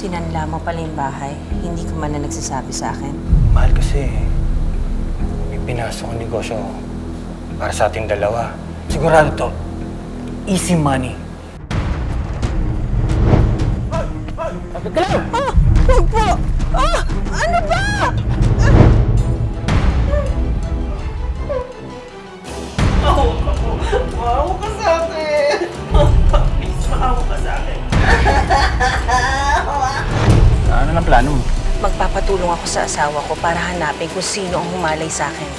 Sinanla mo pala yung bahay. Hindi ka man na nagsasabi sa akin. Mahal kasi, may pinasok ang negosyo para sa ating dalawa. Sigurado to, easy money. Sabi ka lang! Huwag po! Ano ba? Maawa ka sa akin! Please, maawa ka sa akin. Ano na plano mo? Magpapatulong ako sa asawa ko para hanapin kung sino ang humalay sa akin.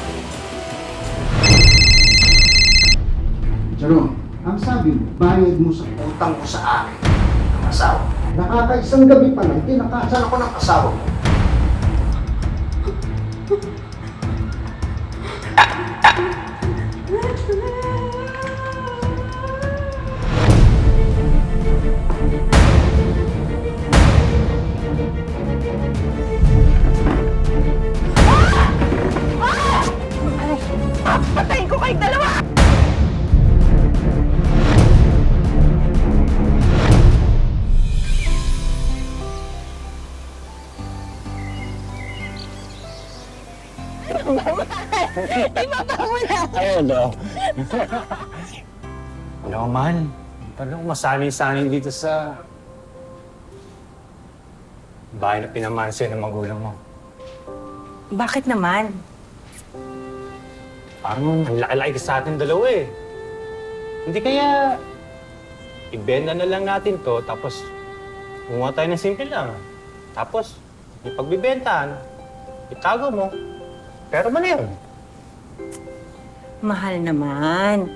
Jerome, ang sabi mo, bayad mo sa utang mo sa akin ng asawa. Nakakaisang gabi pa lang, tinakasan ako ng asawa mo. Patayin ko kayong dalawa! Ibaba mo na! Ayun, no? Wala ko, mahal. Parang masanay-sanay dito sa bahay na pinamahan sa'yo ng magulang mo. Bakit naman? Parang ang laki-laki ka sa atin dalawa eh. Hindi kaya ibenta na lang natin to, tapos gumawa tayo ng simple lang. Tapos, ipagbibentahan, itago mo. Pero mo na yun. Mahal naman.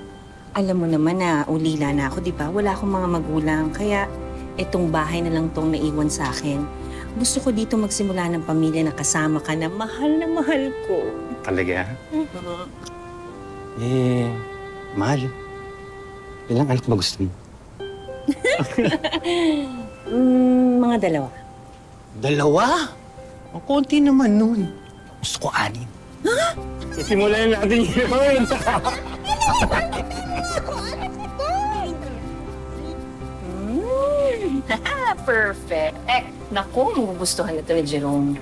Alam mo naman na ulila na ako, di ba? Wala akong mga magulang. Kaya itong bahay na lang tong naiwan sa akin. Gusto ko dito magsimula ng pamilya na kasama ka na mahal ko. Talaga? Eh, mahal. Ilang anak ba gusto mo? Mga dalawa. Dalawa? Ang konti naman nun. Gusto ko 6. Ha? Isimulan natin yun. Perfect. Naku, magugustuhan na ito ni Jerome.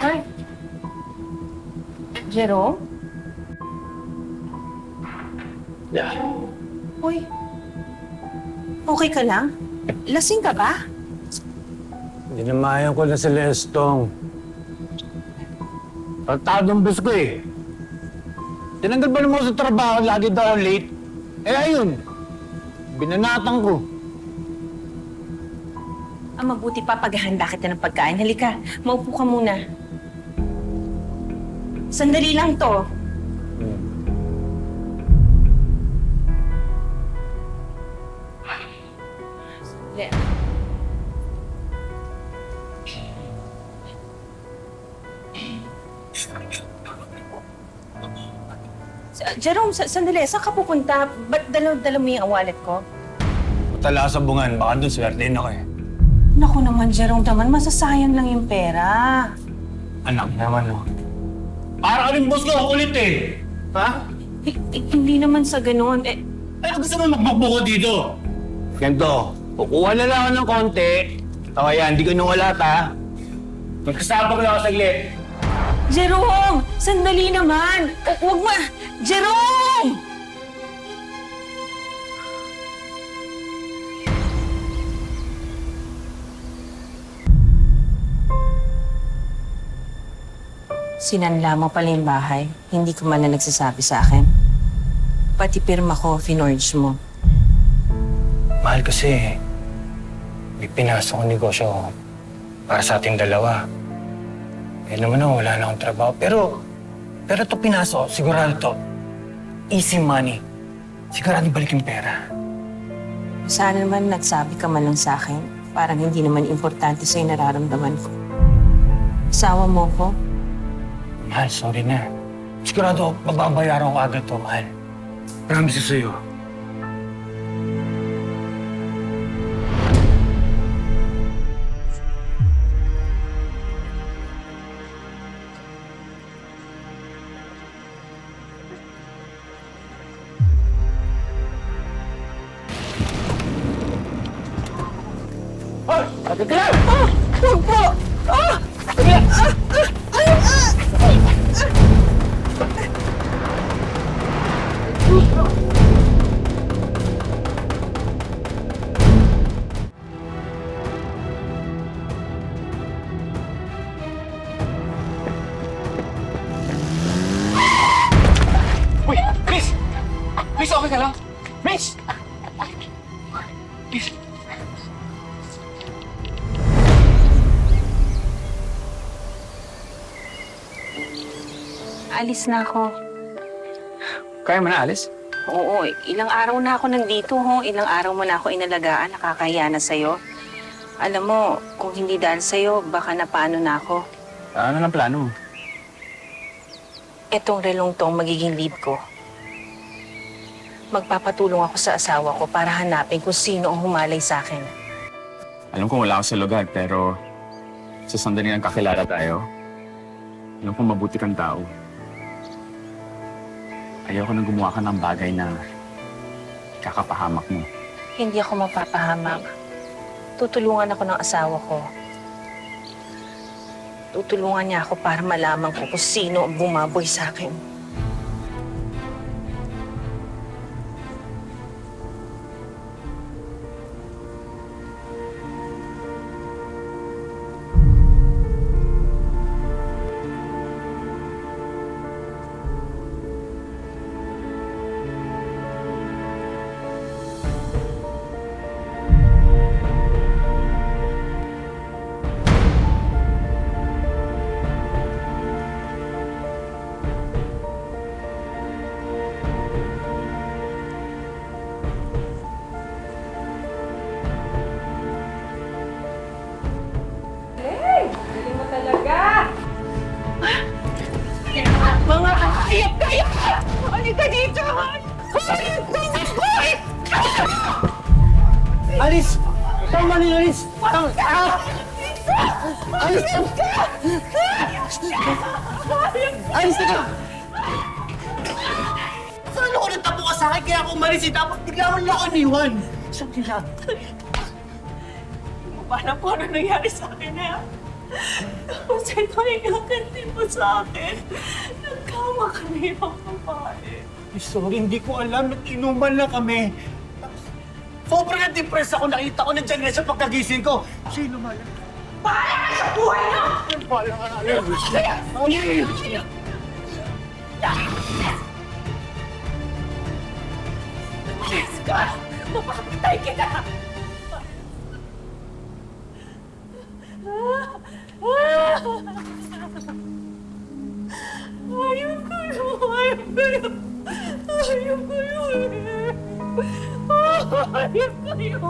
Ay. Jerome? Yeah. Uy. Okay ka lang? Lasing ka ba? Dinamayan ko na si Lestong. Tartadong bus ko eh. Tinanggal ba naman ako sa trabaho, lagi daw ako late? Eh ayun, binanatan ko. Mabuti pa paghahanda kita ng pagkain. Halika, maupo ka muna. Sandali lang to. Sandali. Jerome, sandali. Saan ka pupunta? Ba't dala mo yung wallet ko? Matala sa bungan, baka doon swertein ako eh. Naku naman, Jerome naman. Masasayang lang yung pera. Anak naman oh. Para ka rin boss ko, kulit eh. Ha? Hindi naman sa ganun. Ay, gusto mo magbukbuko dito? Ganto, kukuha na lang ako ng konti. Tawa yan, hindi ko nung wala ta. Magkasama ko lang ako saglit. Jerome! Sandali naman! Huwag mo! Jerome! Sinanla mo pala yung bahay. Hindi ka man na nagsasabi sa akin. Pati pirma ko, finorge mo. Mahal kasi, may pinasok ang negosyo para sa ating dalawa. Eh naman ako, wala na akong trabaho. Pero ito pinasok, sigurado to. Easy money. Sigurado balik yung pera. Sana naman nagsabi ka man lang sa akin. Parang hindi naman importante sa'yo nararamdaman ko. Asawa mo ko? Mahal, sorry na. Sigurado, mababayaran ko agad to, mahal. Promise ko sa'yo. Huwag po! Uy! Miss! Miss, okay ka lang? Miss! Miss! Alis na ako. Kaya mo na, Alice? Oo, ilang araw na ako nandito, ho. Ilang araw mo na ako inalagaan, nakakahiya na sa'yo. Alam mo, kung hindi dahil sa'yo, baka napaano na ako. Ano lang plano mo? Etong relong tong magiging lead ko. Magpapatulong ako sa asawa ko para hanapin kung sino ang humalay sa akin. Alam ko wala ako sa lugar, pero sa sandali ng kakilala tayo, alam ko mabuti kang tao. Ayoko nang gumawa ka ng bagay na kakapahamak mo. Hindi ako mapapahamak. Tutulungan ako ng asawa ko. Tutulungan niya ako para malaman ko kung sino ang bumaboy sa akin. Galing mo talaga! Mga hayop kayo! Halika dito! Hayop kayo! Alice! Tama ni Alice! Tama! Ah! Alice! Alice, teka! Saan ako nagtapo ka sa akin kaya ako umalis eh? Dapat bigla mo lang ako iniwan. Sabi na. Paano po ano nangyari sa akin eh? Tapos ito yung gaganti mo sa akin. Nagkama kami ng babae. Sorry, hindi ko alam. Inuman lang kami. Sobrang na-depress ako. Nakita ko nandiyan na sa pagkagising ko. Sino man? Bahala ka sa buhay niyo! Wala ka na. Please ka! Mapapatay kita! Ayaw kayo! Ayaw kayo! Ayaw kayo eh! Ayaw kayo!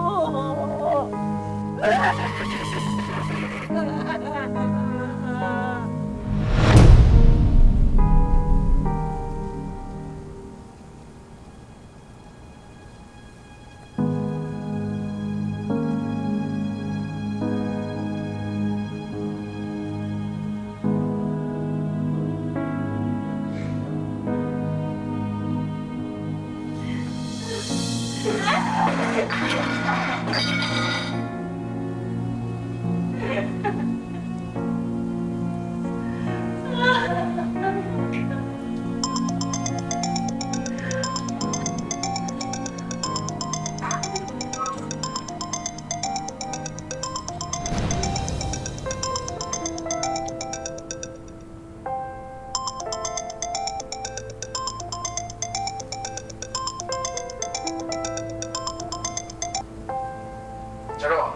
Charo.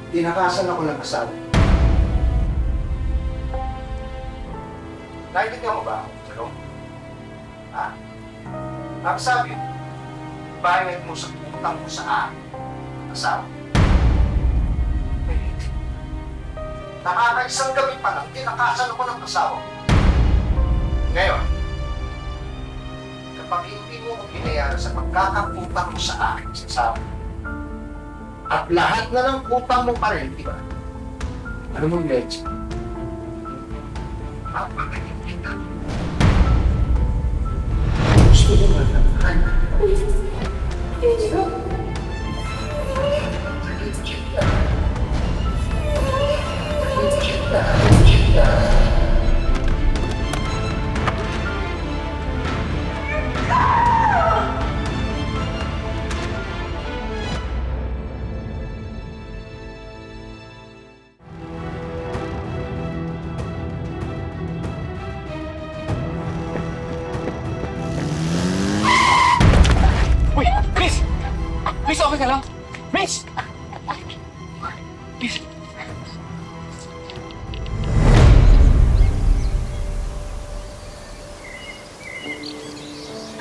Tinakasan ako ng asawa. Naintindihan mo ba, Charo? Ha? Ang sabi, bayad mo sa utang mo sa akin. Asawa. Nakakaisang gabi pa lang, tinakasan ako ng asawa. Ngayon, kapag hindi mo ko binayaran sa pagkakakutang mo sa akin, sa asawa, at lahat na ng utang mo pa rin, di ba? Ano mong medyo? Papagayin kita. Gusto mo ba na? Uy! Miss! Miss, okay ka lang? Miss! Miss!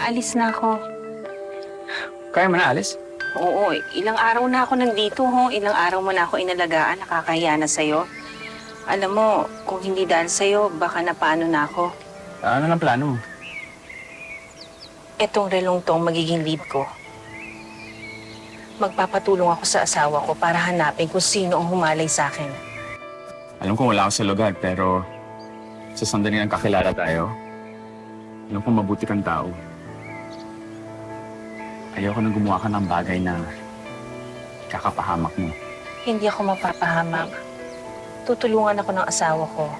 Alis na ako. Kaya mo na, Alice? Oo, ilang araw na ako nandito, ho. Ilang araw mo na ako inalagaan, nakakahiya na sa'yo. Alam mo, kung hindi dahil sa'yo, baka napaano na ako. Ano lang plano mo? Etong relong tong magiging lead ko. Magpapatulong ako sa asawa ko para hanapin kung sino ang humalay sa akin. Alam ko wala ako sa lugar, pero sa sandali ng kakilala tayo, alam ko mabuti kang tao. Ayoko nang gumawa ka ng bagay na kakapahamak mo. Hindi ako mapapahamak. Tutulungan ako ng asawa ko.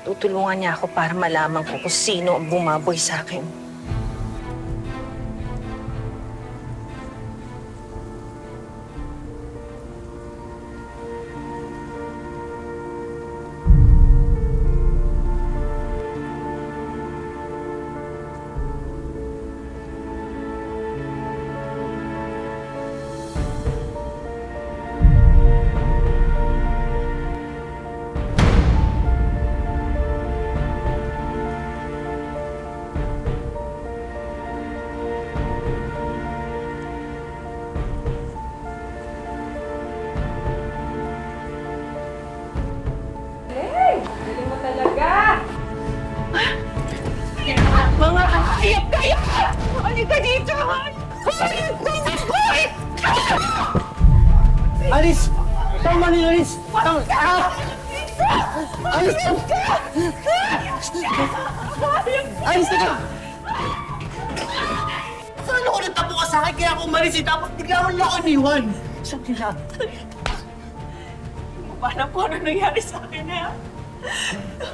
Tutulungan niya ako para malaman ko kung sino ang bumaboy sa akin. Mga hayop kayo! Halika dito! Hoy! Alice! Tama ni Alice! Tama! Alice! Alice, teka! Saan ako nagtapo ka sa akin kaya ako umalis eh? Tapos bigla mo lang ako iniwan. Sabi na. Paano po ano nangyari sa akin eh?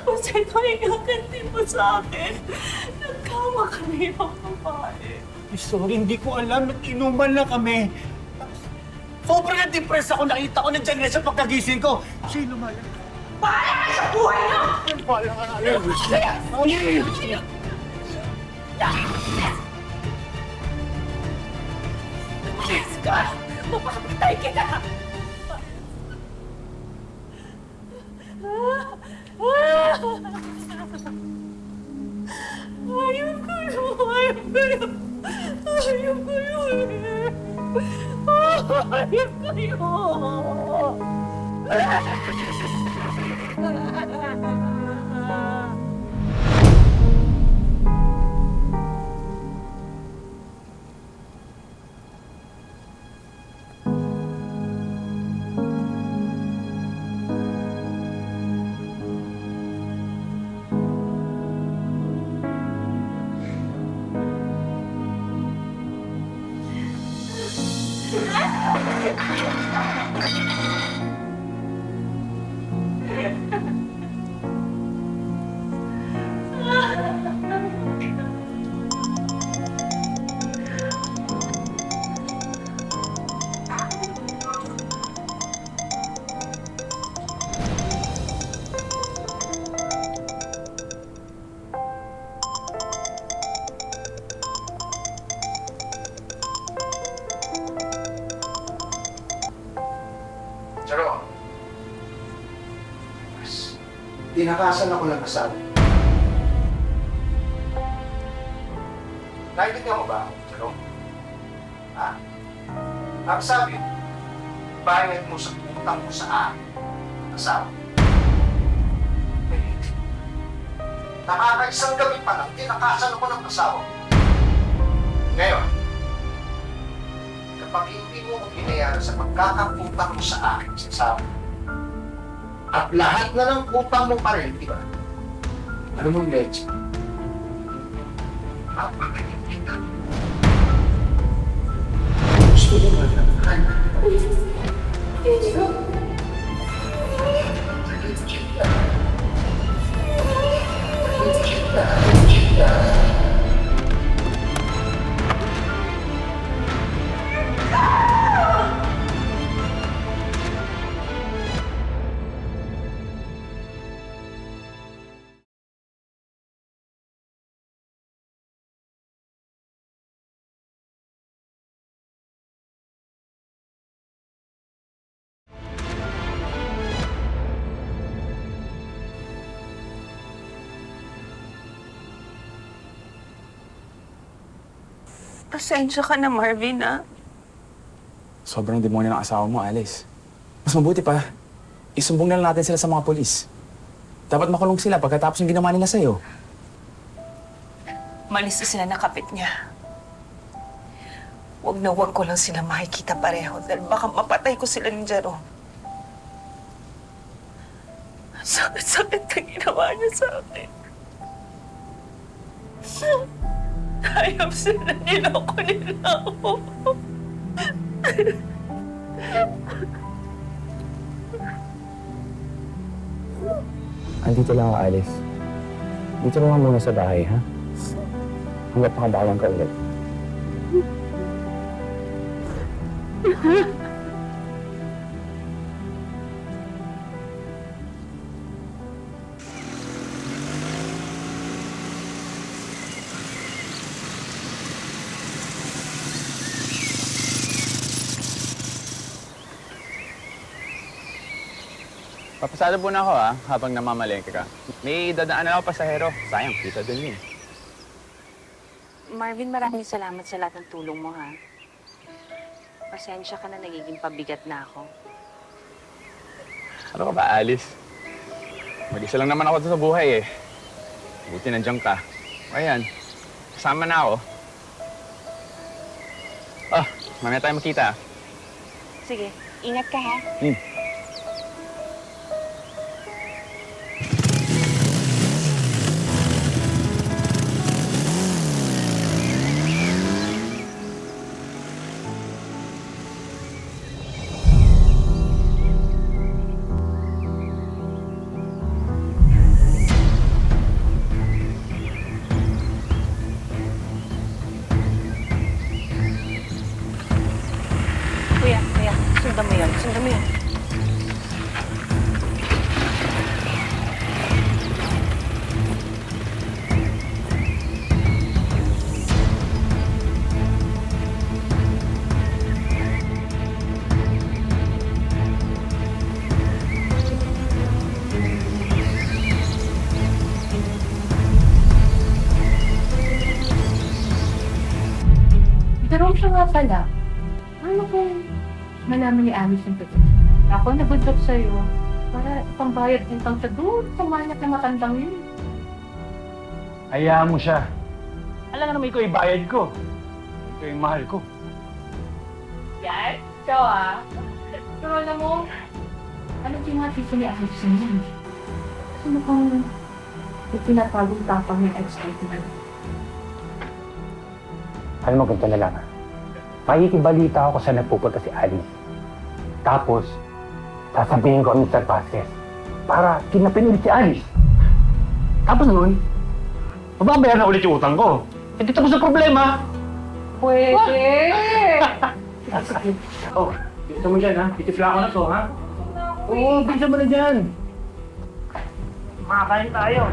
Jose, ganti mo sa akin. Nagkama kami ng babae. Sorry, hindi ko alam. Nag-inuman lang kami. Sobrang na-depress ako. Nakita ko nandiyan na sa pagkagising ko. Sino man? Bahala ka sa buhay niyo! Wala ka na. Yes, God! Mapapatay kita! Ayaw kayo! Ayaw kayo! Ayaw kayo! Ayaw kayo! Charo. Tinakasan ako ng asawa. Naiintindihan mo ba, Charo? Ang sabi, bayad mo sa utang mo sa akin, asawa. Nakakaisang gabi pa lang, tinakasan ako ng asawa. Ngayon, kapag hindi mo ko binayaran sa pagkakaputang mo sa akin, sa asawa, at lahat na ng utang mo pa rin, di ba? Ano mong Leche? Napakalit kita. Gusto mo ba na? Pasensya ka na, Marvin, ah. Sobrang demonyo ng asawa mo, Alice. Mas mabuti pa, isumbong na lang natin sila sa mga polis. Dapat makulong sila pagkatapos yung ginawa nila sa'yo. Malis na sila na kapit niya. Huwag na huwag ko lang sila makikita pareho dahil baka mapatay ko sila ni Jerome. Ang sakit-sakit na ginawa niya sa akin. Hayop sila, niloko nila ako. Andito lang ako, Alice. Dito lang muna sa bahay, ha? Hanggat makabawang ka ulit. Papasado po na ako habang namamalengke ka. May dadaan na ako pasahero. Sayang, kita din yun. Marvin, maraming salamat sa lahat ng tulong mo, ha? Pasensya ka na, nagiging pabigat na ako. Ano ka ba, Alice? Mag-isa lang naman ako sa buhay eh. Buti nandiyan ka. Ayan, kasama na ako. Mamaya tayo makita. Sige, ingat ka, ha? Kuya, sundan mo yun. Sundan mo yun. Jerome siya nga pala. Ano kung malaman ni Alice yung totoo? Ako nabudlot sa'yo para pambayad din tang siya doon sa manyak na matandang yun. Hayaan mo siya. Alam nga naman ikaw ibayad ko. Ikaw yung mahal ko. Yan? Ikaw Pero alam mo, ano yung mga tipo ni Alice yun? Ano kung itinatagong tapang yung ex-husband? Alam mo, ganito na lang. Makikibalita ako sa nagpupunta si Alice. Tapos, sasabihin ko ang Mr. Vasquez para kinapin ulit si Alice. Tapos nun, mababayaran na ulit yung utang ko. Hindi tapos ang problema. Pwede! Oh, bilisan mo dyan, ha? Titifla ko na to, ha? Oo, bilisan mo na dyan. Makakain tayo.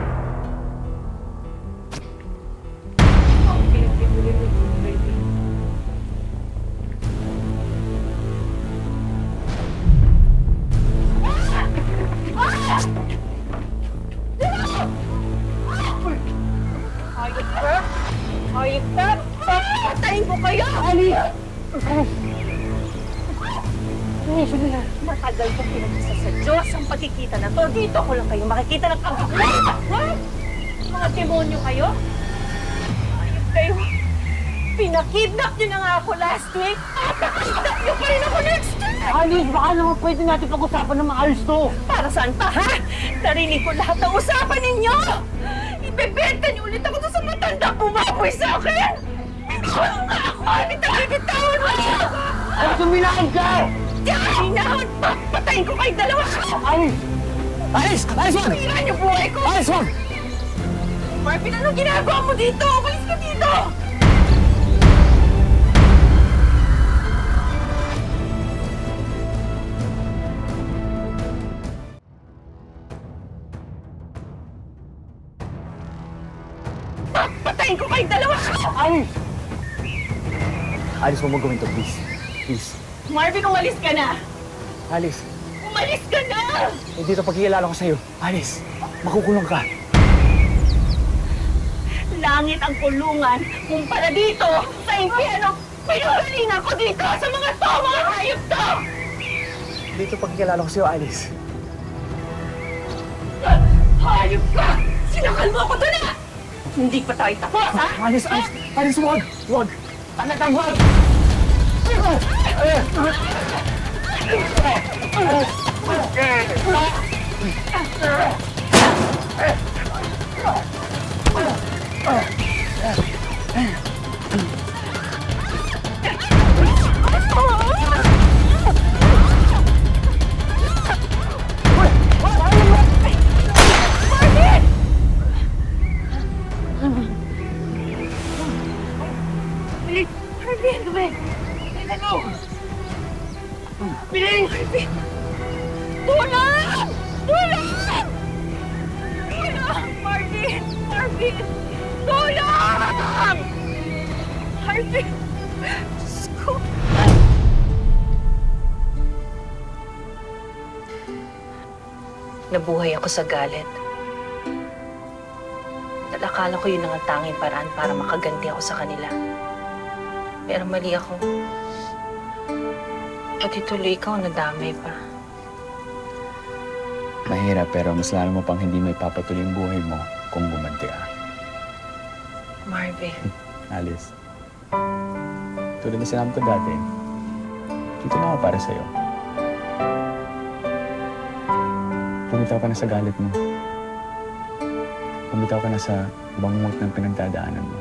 Hayop ka! Papatayin ko kayo! Matagal ko pinagkisa sa Diyos ang pagkikita na to. Dito ko lang kayo makikita ng pagkikita. Mga demonyo kayo? Hayop kayo! Pinakidnap niyo na nga ako last week! At nakidnap niyo pa rin ako next week! Alice, baka naman pwede natin pag-usapan ng maayos to. Para saan pa, ha? Narinig ko lahat ng usapan ninyo! Ibebenta niyo ulit ako doon sa matandang bumaboy sa akin! Bigyan nga ako! Bitaw-bitawan mo! Ay, suminakad ka! Hinahon! Patayin ko kayong dalawa! Alice! Alice! Alice, wag! Pira niyo buhay ko! Alice, wag! Marvin, anong ginagawa mo dito? Umalis ka dito! Patayin ko kayong dalawa! Alice! Alice, huwag mo gawin to, please. Please. Marvin, umalis ka na! Alice, Umalis ka na! hindi ito pagkikilala ko sa'yo. Alice, makukulong ka. Langit ang kulungan kumpara dito sa impyerno. Pinuhalingan ko dito sa mga to, mga hayop to! Dito pagkilala ko sa'yo, Alice. Hayop ka! Sinakal mo ako doon ah! Hindi pa tayo tapos, ha? Alice, wag! Wag! Talagang wag! Bilis! Harvey, ano ba? Ano? Bilis! Harvey! Tulong! Tulong! Tulong! Harvey! Harvey! Tulong! Harvey! Diyos ko! Nabuhay ako sa galit. At akala ko yun ang tanging paraan para makaganti ako sa kanila. Pero mali ako. Pati tuloy ikaw nadamay pa. Mahirap pero mas lalo mo pang hindi may papatuloy yung buhay mo kung gumanti ka. Marvin, Alice. Tulad na sinabi ko dati, dito na ako para sa'yo. Bumitaw ka na sa galit mo. Bumitaw ka na sa bangungot ng pinagdadaanan mo.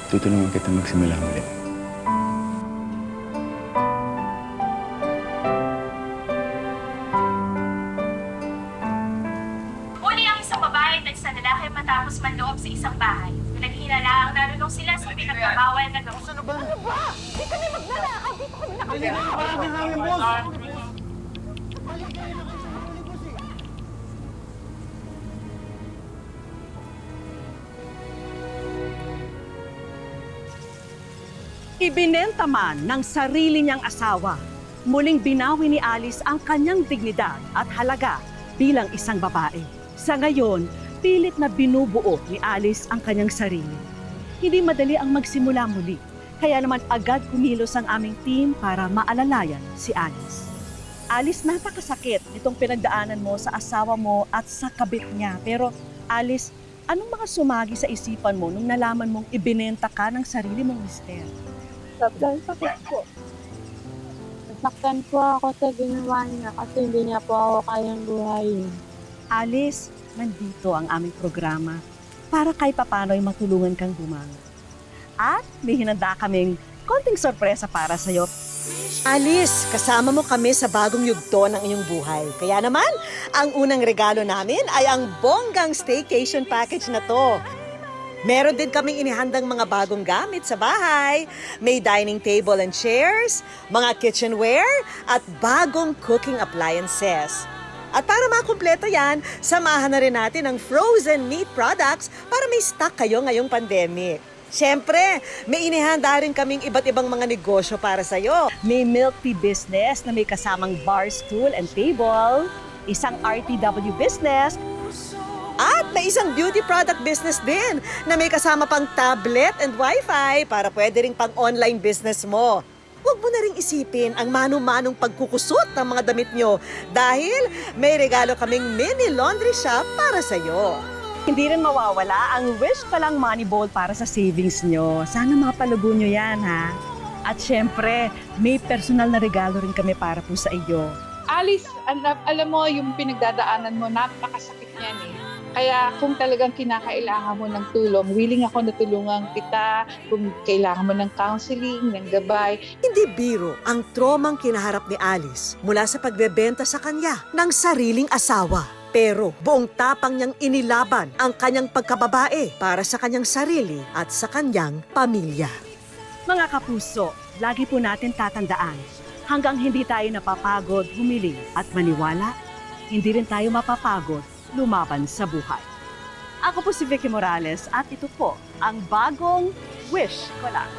Tutulungan kita magsimula ulit. Uli ang isang babae at isang lalaki matapos manloob sa isang bahay. Naghinala ang narunong sila sa pinagbabawal na gamot. Ano ba? Hindi kami maglalakad. Dito kami nakapira. Ibinenta man ng sarili niyang asawa, muling binawi ni Alice ang kanyang dignidad at halaga bilang isang babae. Sa ngayon, pilit na binubuo ni Alice ang kanyang sarili. Hindi madali ang magsimula muli, kaya naman agad kumilos ang aming team para maalalayan si Alice. Alice, napakasakit itong pinagdaanan mo sa asawa mo at sa kabit niya. Pero Alice, anong mga sumagi sa isipan mo nung nalaman mong ibinenta ka ng sarili mong mister? Sobrang sakit po. Nasaktan po ako sa ginawa niya kasi hindi niya po ako kayang buhayin. Alice, nandito ang aming programa para kahit papano ay matulungan kang bumangon. At may hinanda kaming konting sorpresa para sa'yo. Alice, kasama mo kami sa bagong yugto ng iyong buhay. Kaya naman, ang unang regalo namin ay ang bonggang staycation package na to. Meron din kaming inihandang mga bagong gamit sa bahay. May dining table and chairs, mga kitchenware, at bagong cooking appliances. At para makumpleto yan, samahan na rin natin ang frozen meat products para may stock kayo ngayong pandemic. Siyempre, may inihanda rin kaming iba't ibang mga negosyo para sa'yo. May milk tea business na may kasamang bar stool and table, isang RTW business, At may isang beauty product business din na may kasama pang tablet and wifi para pwede ring pang online business mo. Huwag mo na ring isipin ang mano-manong pagkukusot ng mga damit nyo dahil may regalo kaming mini laundry shop para sa'yo. hindi rin mawawala ang Wish Ka Lang Money Bowl para sa savings nyo. Sana mapalubo nyo yan, ha? At syempre, may personal na regalo rin kami para po sa iyo. Alice, alam mo, yung pinagdadaanan mo, napakasakit niyan eh. Kaya kung talagang kinakailangan mo ng tulong, willing ako na tulungan kita. Kung kailangan mo ng counseling, ng gabay. Hindi biro ang tromang kinaharap ni Alice mula sa pagbebenta sa kanya ng sariling asawa. Pero buong tapang niyang inilaban ang kanyang pagkababae para sa kanyang sarili at sa kanyang pamilya. Mga kapuso, lagi po natin tatandaan, hanggang hindi tayo napapagod humiling at maniwala, hindi rin tayo mapapagod lumaban sa buhay. Ako po si Vicky Morales at ito po ang bagong Wish Ko Lang.